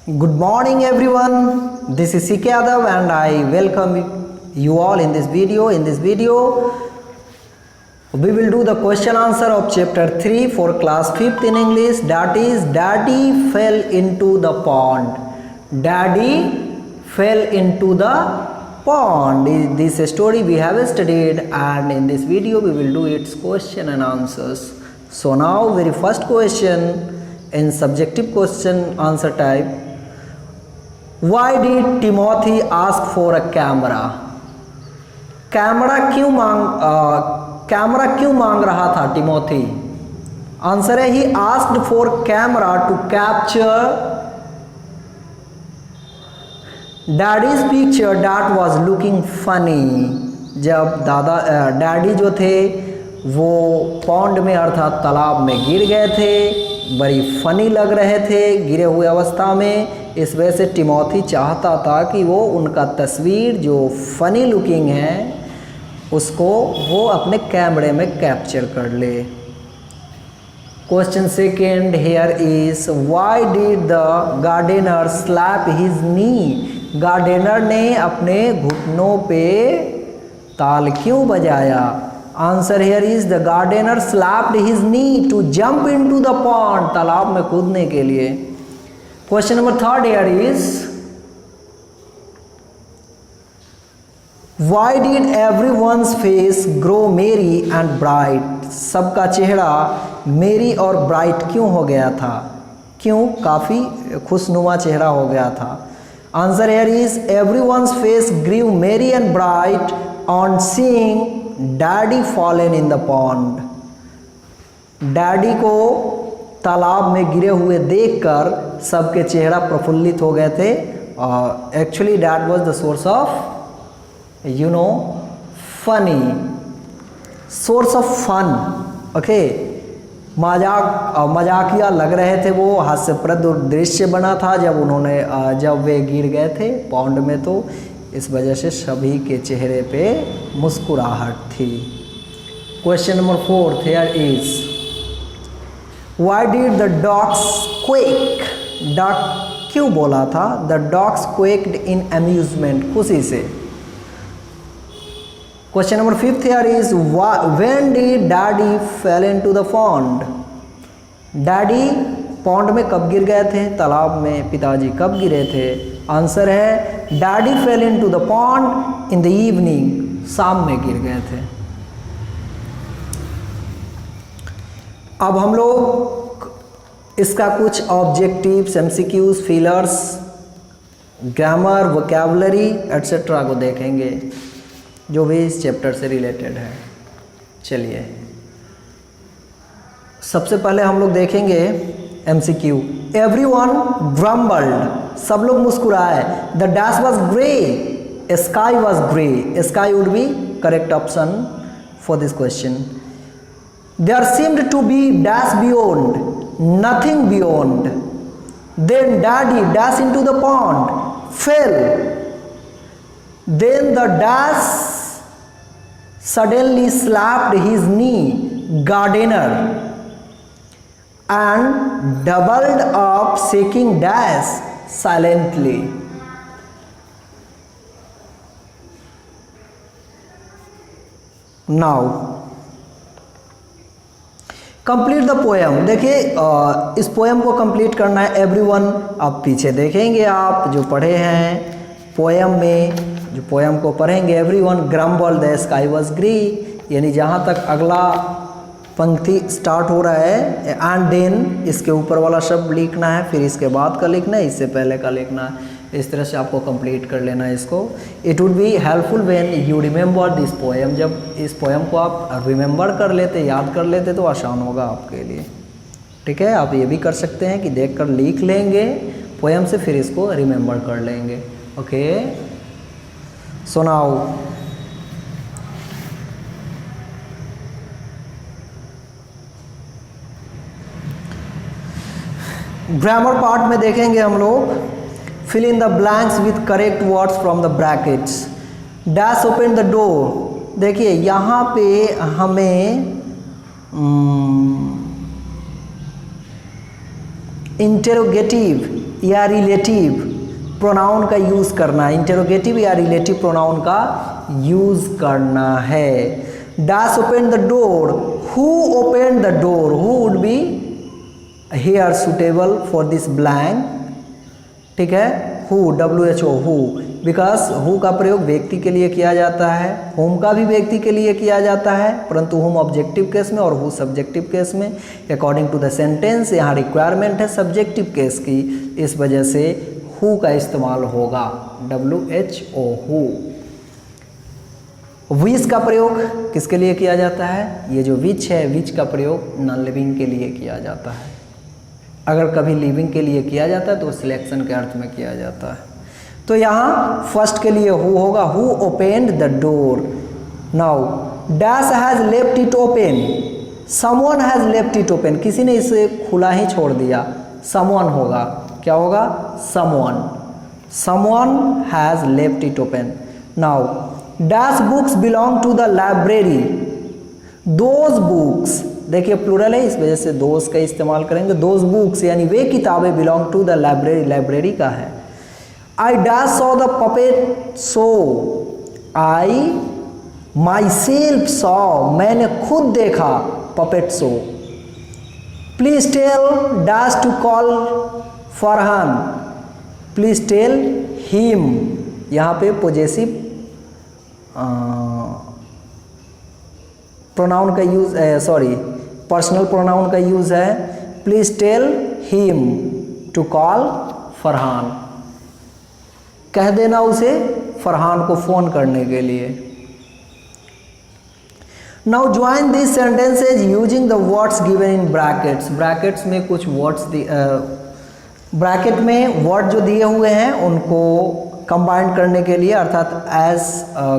Good morning everyone. This is CK Yadav and I welcome you all in this video. In this video, we will do the question answer of chapter 3 for class 5th in English. That is, Daddy fell into the pond. Daddy fell into the pond. This story we have studied, and in this video we will do its question and answers. So now, very first question in subjective question answer type. Why did Timothy ask for a camera? Camera क्यों मांग रहा था Timothy? Answer है, he asked for camera to capture daddy's picture that was looking funny. जब daddy जो थे वो pond में अर्थात तालाब में गिर गए थे, बड़ी फनी लग रहे थे गिरे हुए अवस्था में। इस वजह से टिमोथी चाहता था कि वो उनका तस्वीर जो फनी लुकिंग है उसको वो अपने कैमरे में कैप्चर कर ले। Question second here is, why did the gardener slap his knee? Gardener ने अपने घुटनों पे ताल क्यों बजाया? Answer here is, the gardener slapped his knee to jump into the pond, तालाब में कूदने के लिए। Question number third here is, why did everyone's face grow merry and bright? सबका चेहरा मेरी और ब्राइट क्यों हो गया था? क्यों? काफ़ी खुशनुमा चेहरा हो गया था। Answer here is, everyone's face grew merry and bright on seeing daddy fallen in the pond. Daddy को तालाब में गिरे हुए देखकर सबके चेहरा प्रफुल्लित हो गए थे। Actually that was the source of funny, source of fun. Okay, मजाकिया लग रहे थे, वो हास्यप्रद दृश्य बना था जब वे गिर गए थे पॉन्ड में, तो इस वजह से सभी के चेहरे पे मुस्कुराहट थी। Question number fourth hair is, why did the dogs quake? Dog क्यों बोला था? द डॉग्स क्वेक्ड इन अम्यूजमेंट, खुशी से। Question number fifth here is, when did daddy fail into the pond? Daddy pond में कब गिर गए थे? तालाब में पिताजी कब गिरे थे? आंसर है, daddy fail into the pond in the evening, शाम में गिर गए थे। अब हम लोग इसका कुछ objectives, MCQs, fillers, grammar, vocabulary etcetera को देखेंगे जो भी इस चैप्टर से रिलेटेड है। चलिए, सबसे पहले हम लोग देखेंगे एमसीक्यू। एवरीवन ग्रम्बल्ड, सब लोग मुस्कुराए। The dash was grey, sky was grey. Sky would be correct option for this question. There seemed to be dash beyond, nothing beyond. Then Daddy dashed into the pond, fell. Then the dash suddenly slapped his knee, gardener, and doubled up, shaking dash silently. Now complete the poem. देखिए, इस poem को complete करना है everyone. अब पीछे देखेंगे आप जो पढ़े हैं पोएम में, जो पोएम को पढ़ेंगे, everyone grumble the sky was grey, यानी जहाँ तक अगला पंक्ति स्टार्ट हो रहा है एंड देन इसके ऊपर वाला शब्द लिखना है, फिर इसके बाद का लिखना है, इससे पहले का लिखना है। इस तरह से आपको कंप्लीट कर लेना है इसको। It would be helpful when you remember this poem. जब इस पोएम को आप रिमेंबर कर लेते, याद कर लेते, तो आसान होगा आपके लिए। ठीक है, आप ये भी कर सकते हैं कि देखकर लिख लेंगे पोएम से, फिर इसको रिमेंबर कर लेंगे। Okay, so now grammar part में देखेंगे हम लोग। Fill in the blanks with correct words from the brackets. Dash open the door. देखिए यहाँ पे हमें इंटेरोगेटिव या रिलेटिव प्रोनाउन का यूज़ करना है, इंटेरोगेटिव या रिलेटिव प्रोनाउन का यूज़ करना है। Dash open the door, who open the door, who would be here suitable for this blank, ठीक है, who, WHO, who, because who का प्रयोग व्यक्ति के लिए किया जाता है, होम का भी व्यक्ति के लिए किया जाता है, परंतु होम ऑब्जेक्टिव केस में और हु सब्जेक्टिव केस में। अकॉर्डिंग टू द सेंटेंस यहाँ रिक्वायरमेंट है सब्जेक्टिव केस की, इस वजह से हु का इस्तेमाल होगा, WHO, हु। विच का प्रयोग किसके लिए किया जाता है? ये जो विच है, विच का प्रयोग नॉन लिविंग के लिए किया जाता है। अगर कभी लिविंग के लिए किया जाता है तो सिलेक्शन के अर्थ में किया जाता है। तो यहाँ फर्स्ट के लिए हु होगा, who opened the door. Now dash has left it open, someone has left it open, किसी ने इसे खुला ही छोड़ दिया, समवन होगा, क्या होगा? Someone, someone has left it open. Now dash books belong to the library, those books, देखिए प्लूरल है इस वजह से दोज का इस्तेमाल करेंगे, दोज बुक्स यानी वे किताबें belong to the library, library का है। I dash saw the puppet show, I myself saw, मैंने खुद देखा puppet show. Please tell dash to call Farhan, please tell him, यहाँ पे पोजेसिव प्रोनाउन का यूज, सॉरी पर्सनल प्रोनाउन का use है। Please tell him to call Farhan, कह देना उसे फरहान को फोन करने के लिए। Now join this sentences using the words given in brackets, brackets में कुछ वर्ड्स, ब्रैकेट में वर्ड जो दिए हुए हैं उनको कंबाइन करने के लिए, अर्थात एज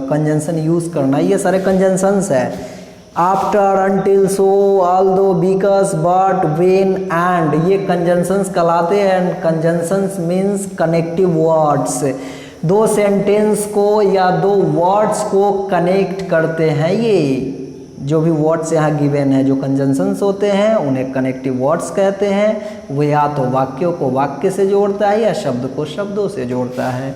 कंजंक्शन यूज करना। ये सारे कंजंक्शंस है, after, until, so, although, because, but, when, and, ये कंजंक्शंस कहलाते हैं। कंजंक्शंस मीन्स कनेक्टिव वर्ड्स, दो सेंटेंस को या दो वर्ड्स को कनेक्ट करते हैं। ये जो भी वर्ड्स यहाँ गिवन है, जो कंजंक्शंस होते हैं उन्हें कनेक्टिव वर्ड्स कहते हैं। वो या तो वाक्यों को वाक्य से जोड़ता है या शब्द को शब्दों से जोड़ता है,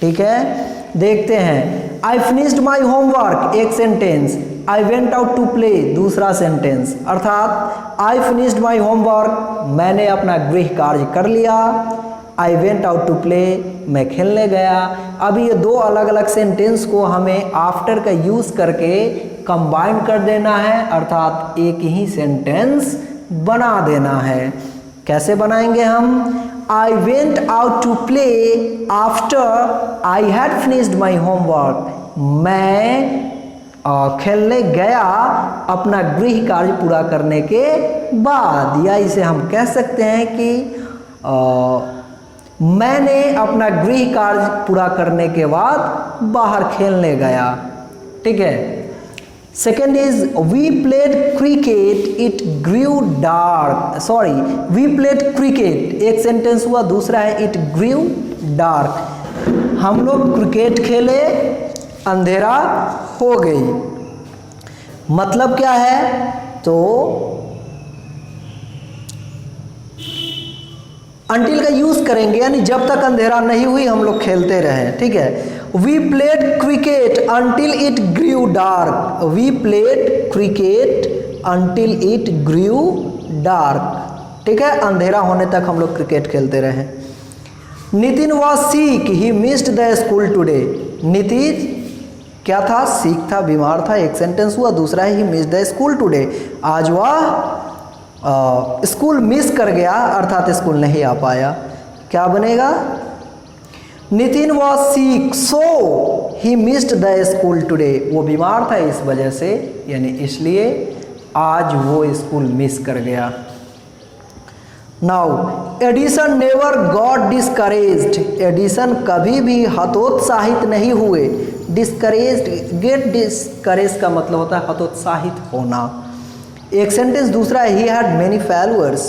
ठीक है। देखते हैं, आई फिनिश्ड माई होमवर्क, एक sentence, I went out to play, दूसरा सेंटेंस। अर्थात आई फिनिश्ड माई होमवर्क, मैंने अपना गृह कार्य कर लिया। I went out to play, मैं खेलने गया। अब ये दो अलग अलग सेंटेंस को हमें आफ्टर का यूज़ करके कंबाइन कर देना है, अर्थात एक ही सेंटेंस बना देना है। कैसे बनाएंगे हम? I went out to play after I had finished my homework, मैं खेलने गया अपना गृह कार्य पूरा करने के बाद। या इसे हम कह सकते हैं कि मैंने अपना गृह कार्य पूरा करने के बाद बाहर खेलने गया, ठीक है। Second is we played cricket, it grew dark, sorry we played cricket, एक सेंटेंस हुआ, दूसरा है इट ग्रू डार्क, हम लोग क्रिकेट खेले, अंधेरा हो गई। मतलब क्या है? तो अंटिल का यूज करेंगे, यानी जब तक अंधेरा नहीं हुई हम लोग खेलते रहे, ठीक है। We played cricket until it grew dark, we played cricket until it grew dark, ठीक है, अंधेरा होने तक हम लोग क्रिकेट खेलते रहे। Nitin was sick, he missed the school today, Nitin क्या था? सिक था, बीमार था, एक सेंटेंस हुआ, दूसरा है he missed the school today, आज वह स्कूल मिस कर गया, अर्थात स्कूल नहीं आ पाया। क्या बनेगा? Nitin was sick so he missed the school today, वो बीमार था इस वजह से, यानी इसलिए आज वो स्कूल मिस कर गया। Now Edison never got discouraged, Edison कभी भी हतोत्साहित नहीं हुए। डिस्करेज्ड, गेट डिस्करेज का मतलब होता है हतोत्साहित होना। एक सेंटेंस दूसरा है ही हैड मेनी फेल्यूअर्स,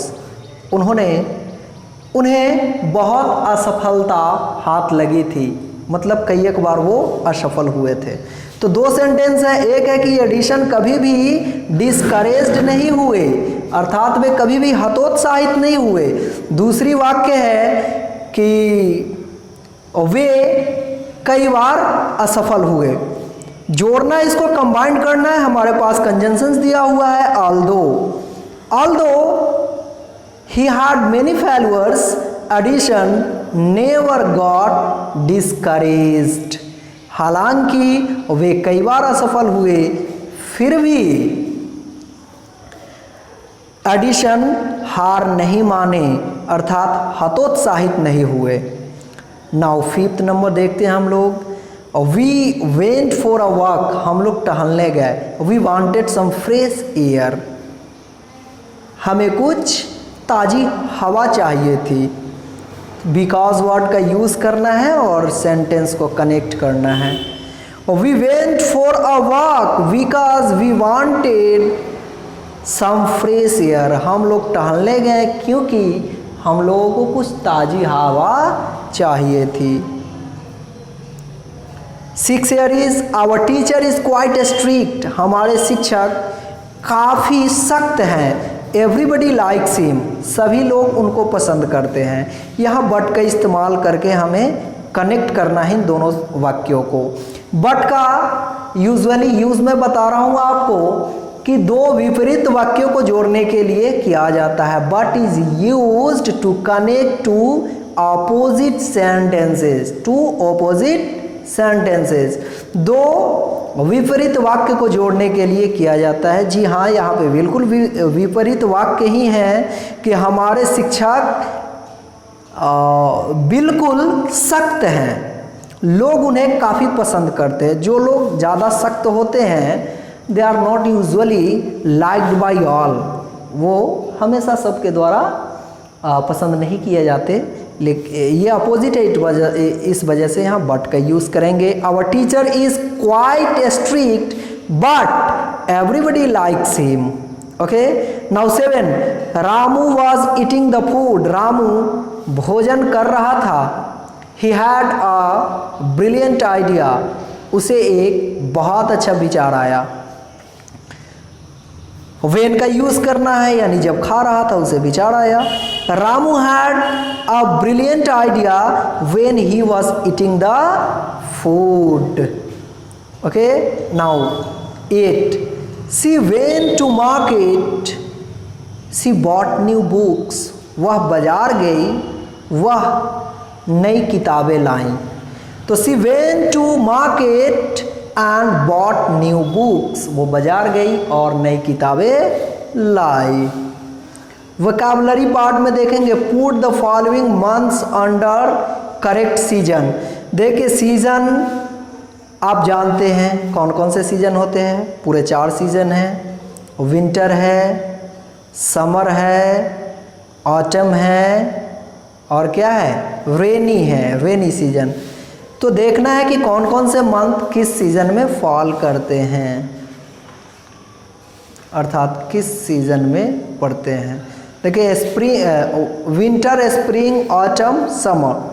उन्हें बहुत असफलता हाथ लगी थी, मतलब कई एक बार वो असफल हुए थे। तो दो सेंटेंस है, एक है कि एडिशन कभी भी डिस्करेज्ड नहीं हुए, अर्थात वे कभी भी हतोत्साहित नहीं हुए। दूसरी वाक्य है कि वे कई बार असफल हुए। जोड़ना, इसको कंबाइन करना है, हमारे पास कंजंक्शंस दिया हुआ है। Although he had many failures, Edison never got discouraged. हालांकि वे कई बार असफल हुए, फिर भी एडिशन हार नहीं माने, अर्थात हतोत्साहित नहीं हुए। नाउ 5th नंबर देखते हैं हम लोग। We went for a walk, हम लोग टहलने गए। We wanted some fresh air, हमें कुछ ताज़ी हवा चाहिए थी। बिकॉज वर्ड का यूज़ करना है और सेंटेंस को कनेक्ट करना है। We went for a walk because we wanted some fresh air, हम लोग टहलने गए क्योंकि हम लोगों को कुछ ताज़ी हवा चाहिए थी। 6 here is our teacher is quite strict, हमारे शिक्षक काफ़ी सख्त हैं। एवरीबडी लाइक्स हिम, सभी लोग उनको पसंद करते हैं। यहाँ बट का इस्तेमाल करके हमें कनेक्ट करना है इन दोनों वाक्यों को। बट का यूजुअली यूज़ मैं बता रहा हूँ आपको कि दो विपरीत वाक्यों को जोड़ने के लिए किया जाता है। But is used to connect to opposite sentences, दो विपरीत वाक्य को जोड़ने के लिए किया जाता है। जी हाँ, यहाँ पे बिल्कुल विपरीत वाक्य ही हैं कि हमारे शिक्षक बिल्कुल सख्त हैं, लोग उन्हें काफ़ी पसंद करते हैं। जो लोग ज़्यादा सख्त होते हैं they are not usually liked by all, वो हमेशा सबके द्वारा पसंद नहीं किए जाते। लेकिन ये अपोजिट है, इस वजह से यहाँ बट का यूज़ करेंगे। Our teacher is quite strict but everybody likes him. Okay, now 7, Ramu was eating the food, Ramu भोजन कर रहा था। He had a brilliant idea, उसे एक बहुत अच्छा विचार आया। वेन का यूज करना है, यानी जब खा रहा था उसे विचार आया। Ramu had a brilliant idea when he was eating the food. Okay, now 8, she went to market, she bought new books, वह बाजार गई, वह नई किताबें लाई। तो she went to market and bought new books, वो बाजार गई और नई किताबें लाई। वोकैबुलरी पार्ट में देखेंगे, put the following months under correct season. देखिए सीजन आप जानते हैं कौन कौन से सीजन होते हैं, पूरे 4 सीजन हैं। विंटर है, समर है, ऑटम है और क्या है, रेनी है, रेनी सीजन। तो देखना है कि कौन कौन से मंथ किस सीजन में फॉल करते हैं, अर्थात किस सीजन में पड़ते हैं। देखिए spring, winter, spring, autumn, summer.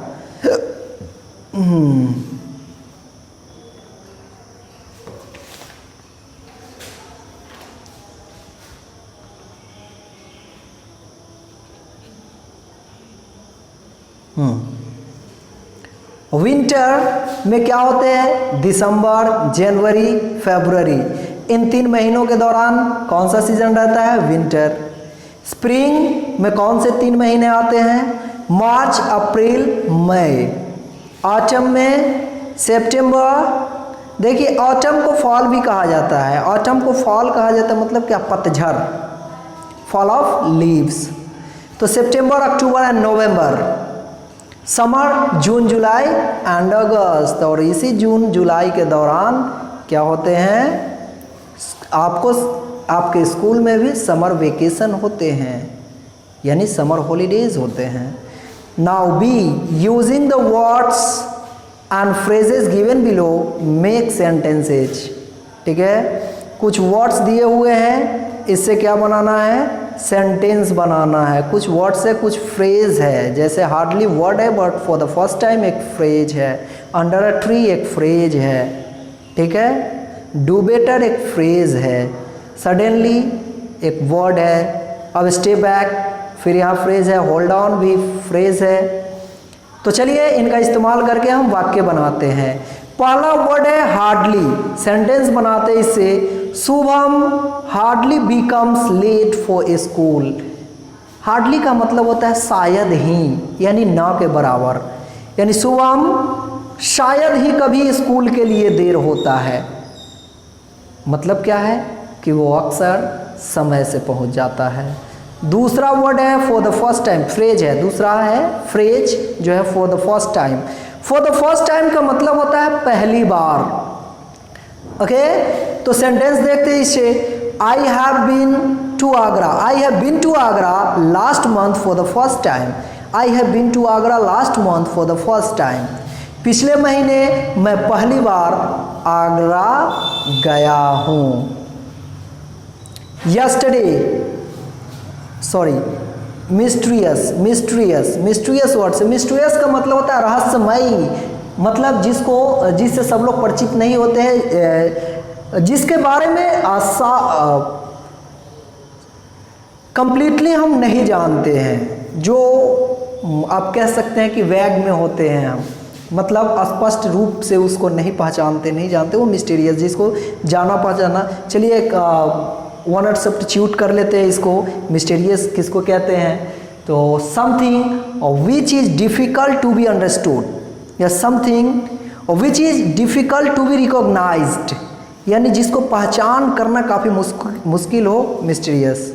Winter में क्या होते हैं, दिसंबर, जनवरी, फरवरी, इन 3 महीनों के दौरान कौन सा सीजन रहता है, विंटर। स्प्रिंग में कौन से 3 महीने आते हैं, मार्च, अप्रैल, मई। ऑटम में सितंबर। देखिए ऑटम को फॉल भी कहा जाता है, ऑटम को फॉल कहा जाता है, मतलब क्या, पतझड़, फॉल ऑफ लीव्स। तो September, October and November. Summer, June, July and August. और इसी जून जुलाई के दौरान क्या होते हैं, आपके स्कूल में भी समर वेकेशन होते हैं, यानी समर हॉलीडेज होते हैं। Now be using the words and phrases given below make sentences. ठीक है, कुछ वर्ड्स दिए हुए हैं, इससे क्या बनाना है, सेंटेंस बनाना है। कुछ वर्ड से कुछ फ्रेज है, जैसे हार्डली वर्ड है but for the first time एक फ्रेज है। अंडर अ ट्री एक फ्रेज है, ठीक है। डू बेटर एक फ्रेज है। सडनली एक वर्ड है। अब स्टे बैक, फिर यहाँ फ्रेज है। होल्ड ऑन भी फ्रेज है। तो चलिए इनका इस्तेमाल करके हम वाक्य बनाते हैं। पहला वर्ड है हार्डली, सेंटेंस बनाते इससे, Shubham hardly becomes late for a school. Hardly का मतलब होता है शायद ही, यानी ना के बराबर, यानी शुभम शायद ही कभी स्कूल के लिए देर होता है। मतलब क्या है कि वो अक्सर समय से पहुंच जाता है। दूसरा वर्ड है for the first time, phrase है, दूसरा है फ्रेज जो है for the first time. For the first time का मतलब होता है पहली बार। ओके, तो सेंटेंस देखते हैं इससे, I have been to Agra, I have been to Agra last month for the first time, I have been to Agra last month for the first time. पिछले महीने मैं पहली बार आगरा गया हूँ। Yesterday, sorry, mysterious, mysterious, mysterious word से, मिस्ट्रियस का मतलब होता है रहस्यमयी, मतलब जिससे सब लोग परिचित नहीं होते हैं, जिसके बारे में कंप्लीटली हम नहीं जानते हैं, जो आप कह सकते हैं कि वैग में होते हैं हम, मतलब स्पष्ट रूप से उसको नहीं पहचानते, नहीं जानते, वो मिस्टीरियस, जिसको जाना पहचाना। चलिए एक वर्ड सब्स्टिट्यूट कर लेते हैं इसको, मिस्टीरियस किसको कहते हैं, तो something which is difficult to be understood, या something which is difficult to be recognised, यानी जिसको पहचान करना काफ़ी मुश्किल हो, मिस्टीरियस,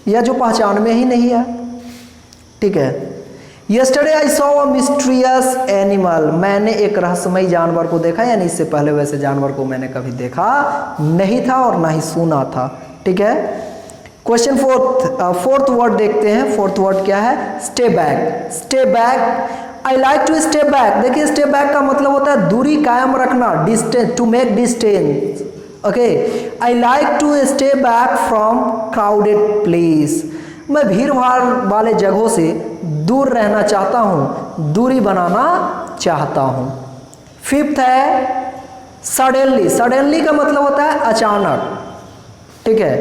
या जो पहचान में ही नहीं है। ठीक है। Yesterday I saw a mysterious animal, मैंने एक रहस्यमयी जानवर को देखा, यानी इससे पहले वैसे जानवर को मैंने कभी देखा नहीं था और ना ही सुना था। ठीक है। क्वेश्चन फोर्थ वर्ड देखते हैं। फोर्थ वर्ड क्या है, stay back, stay back, I like to stay back. देखिए स्टे बैक का मतलब होता है दूरी कायम रखना, distance, to make distance. Okay, I like to stay back from crowded place, मैं भीड़ भाड़ वाले जगहों से दूर रहना चाहता हूँ, दूरी बनाना चाहता हूँ। फिफ्थ है सडनली, सडनली का मतलब होता है अचानक। ठीक है,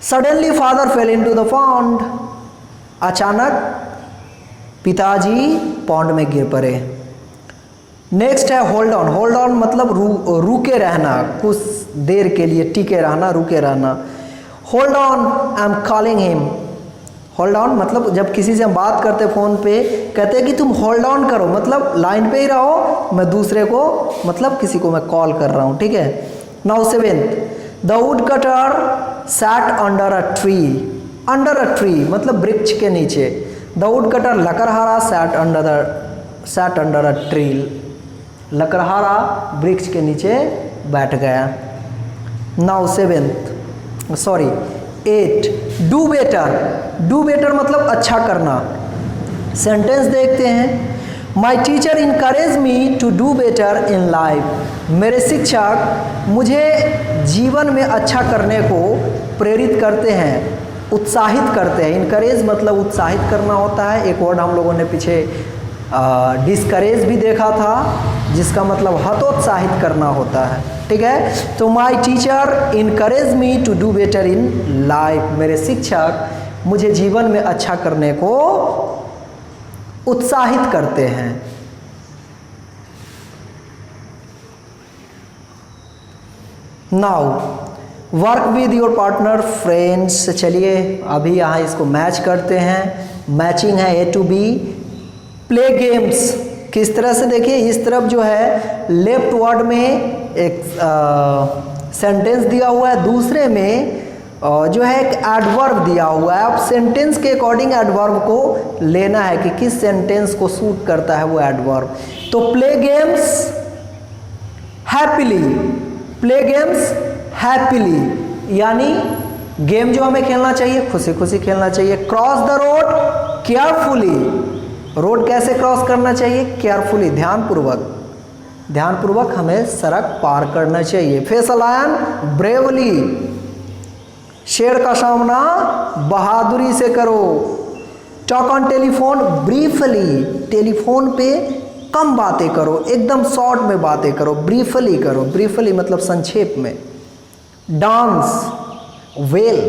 suddenly father fail into the pond, अचानक पिताजी पॉन्ड में गिर पड़े। नेक्स्ट है होल्ड ऑन, होल्ड ऑन मतलब रुके रहना, कुछ देर के लिए टिके रहना, रुके रहना। Hold on I am calling him, hold on मतलब जब किसी से हम बात करते फ़ोन पे, कहते हैं कि तुम होल्ड ऑन करो, मतलब लाइन पे ही रहो, मैं दूसरे को, मतलब किसी को मैं कॉल कर रहा हूँ। ठीक है। Now seventh, the wood cutter sat under a tree, under a tree मतलब वृक्ष के नीचे। द वुड कटर लकड़हारा सैट अंडर अ ट्री, लकड़हारा वृक्ष के नीचे बैठ गया। Now seventh, sorry 8, do better, do better मतलब अच्छा करना। सेंटेंस देखते हैं, my teacher encourage me to do better in life, मेरे शिक्षक मुझे जीवन में अच्छा करने को प्रेरित करते हैं, उत्साहित करते हैं। इनकरेज मतलब उत्साहित करना होता है। एक वर्ड हम लोगों ने पीछे डिस्करेज भी देखा था, जिसका मतलब हतोत्साहित करना होता है। ठीक है। तो my teacher encourage me to do better in life, मेरे शिक्षक मुझे जीवन में अच्छा करने को उत्साहित करते हैं। Now work with your partner friends, चलिए अभी यहाँ इसको मैच करते हैं। मैचिंग है ए टू बी। प्ले गेम्स किस तरह से, देखिए इस तरफ जो है लेफ्ट वर्ड में एक सेंटेंस दिया हुआ है, दूसरे में जो है एक एडवर्ब दिया हुआ है। अब सेंटेंस के अकॉर्डिंग एडवर्ब को लेना है कि किस सेंटेंस को सूट करता है वो एडवर्ब। तो play games happily, play games happily यानी गेम जो हमें खेलना चाहिए खुशी खुशी खेलना चाहिए। Cross the road carefully, road कैसे क्रॉस करना चाहिए, केयरफुली ध्यानपूर्वक, ध्यानपूर्वक हमें सड़क पार करना चाहिए। फेस अ लायन ब्रेवली, शेर का सामना बहादुरी से करो। Talk on telephone briefly, telephone पे कम बातें करो, एकदम शॉर्ट में बातें करो, ब्रीफली करो, ब्रीफली मतलब संक्षेप में। डांस वेल,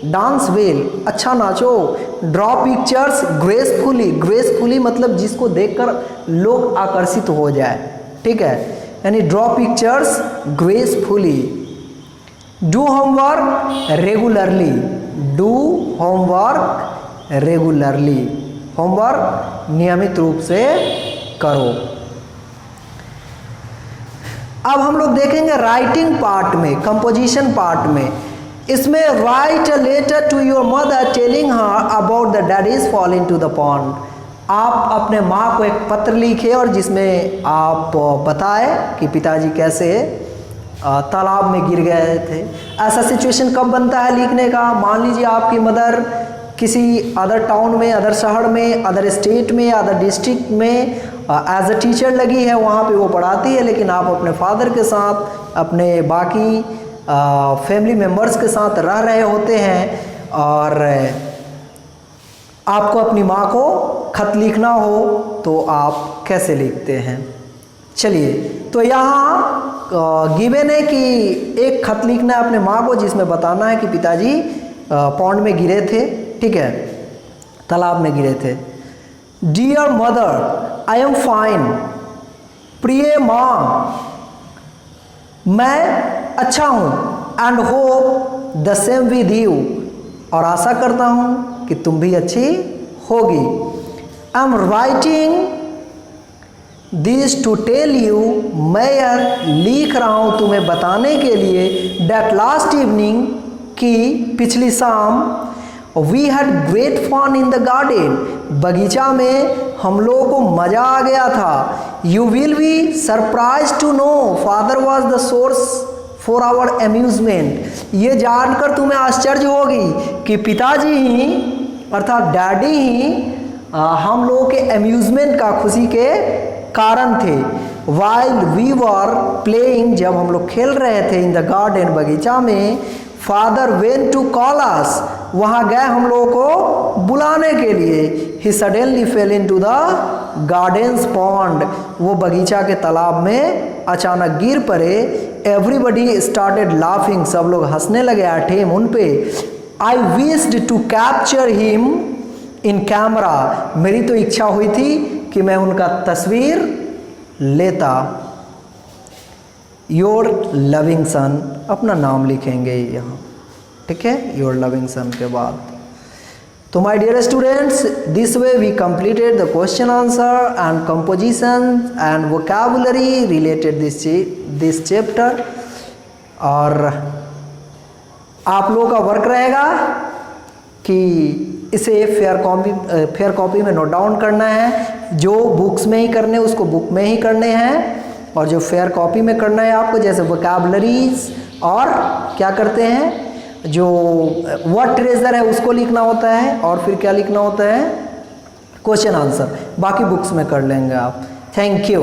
डांस वेल, अच्छा नाचो। ड्रॉ पिक्चर्स ग्रेसफुली, ग्रेसफुली मतलब जिसको देखकर लोग आकर्षित हो जाए, ठीक है, यानी draw pictures gracefully. Do homework regularly, do homework regularly, homework नियमित रूप से करो। अब हम लोग देखेंगे राइटिंग पार्ट में, कंपोजिशन पार्ट में। इसमें write a letter to your mother telling her about the daddy's fall into the pond. आप अपने माँ को एक पत्र लिखे और जिसमें आप बताएं कि पिताजी कैसे तालाब में गिर गए थे। ऐसा सिचुएशन कब बनता है लिखने का? मान लीजिए आपकी मदर किसी अदर टाउन में, अदर शहर में, अदर स्टेट में, अदर डिस्ट्रिक्ट में एज अ टीचर लगी है, वहाँ पे वो पढ़ाती है, लेकिन आप अपने फादर के साथ, अपने बाकी फैमिली मेम्बर्स के साथ रह रहे होते हैं और आपको अपनी माँ को खत लिखना हो तो आप कैसे लिखते हैं? चलिए, तो यहाँ गिवन है कि एक खत लिखना है अपने माँ को जिसमें बताना है कि पिताजी पॉन्ड में गिरे थे, ठीक है, तालाब में गिरे थे। Dear mother I am fine, प्रिय माँ मैं अच्छा हूँ, and hope the same with you, और आशा करता हूँ कि तुम भी अच्छी होगी। I am writing this to tell you, मैं यह लिख रहा हूँ तुम्हें बताने के लिए, दैट लास्ट इवनिंग की पिछली शाम, we had great fun in the garden, बगीचा में हम लोगों को मज़ा आ गया था। You will be surprise to know father was the source for our amusement, ये जानकर तुम्हें आश्चर्य होगी कि पिताजी ही अर्थात डैडी ही हम लोगों के अम्यूजमेंट का, खुशी के कारण थे। वाइल वी वर प्लेइंग, जब हम लोग खेल रहे थे, इन द गार्डन बगीचा में, father went to call us, वहाँ गए हम लोगों को बुलाने के लिए। He suddenly fell into the gardens pond, वो बगीचा के तालाब में अचानक गिर पड़े। एवरीबडी स्टार्टेड लाफिंग, सब लोग हंसने लगे एट हिम, उन पे। I wished to capture him in camera, मेरी तो इच्छा हुई थी कि मैं उनका तस्वीर लेता। योर लविंग सन, अपना नाम लिखेंगे यहाँ, ठीक है, योर लविंग सन के बाद। तो my dear students, this way we completed the question answer and composition and vocabulary related this chapter. और आप लोगों का वर्क रहेगा कि इसे फेयर कॉपी में नोट डाउन करना है। जो बुक्स में ही करने उसको बुक में ही करने हैं, और जो फेयर कॉपी में करना है आपको, जैसे वोकैबुलरीज और क्या करते हैं, जो वर्ड ट्रेजर है उसको लिखना होता है, और फिर क्या लिखना होता है, क्वेश्चन आंसर, बाकी बुक्स में कर लेंगे आप। Thank you.